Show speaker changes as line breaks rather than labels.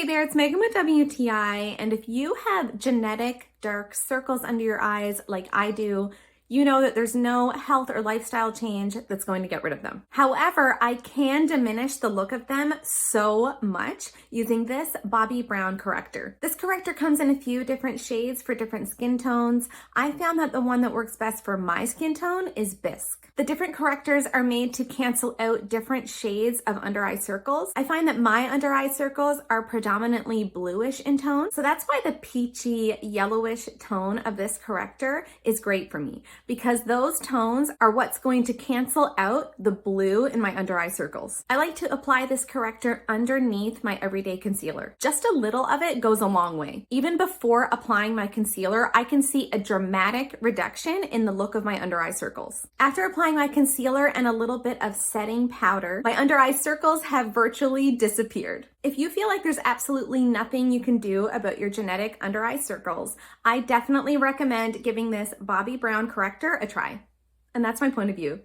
Hey there, it's Megan with WTI, and if you have genetic dark circles under your eyes like I do, you know that there's no health or lifestyle change that's going to get rid of them. However, I can diminish the look of them so much using this Bobbi brown corrector. This corrector comes in a few different shades for different skin tones. I found that the one that works best for my skin tone is Bisque. The different correctors are made to cancel out different shades of under eye circles. I find that my under eye circles are predominantly bluish in tone, so that's why the peachy yellowish tone of this corrector is great for me, because those tones are what's going to cancel out the blue in my under eye circles. I like to apply this corrector underneath my everyday concealer. Just a little of it goes a long way. Even before applying my concealer, I can see a dramatic reduction in the look of my under eye circles. After applying my concealer and a little bit of setting powder, my under eye circles have virtually disappeared. If you feel like there's absolutely nothing you can do about your genetic under eye circles, I definitely recommend giving this Bobbi brown corrector a try. And that's my point of view.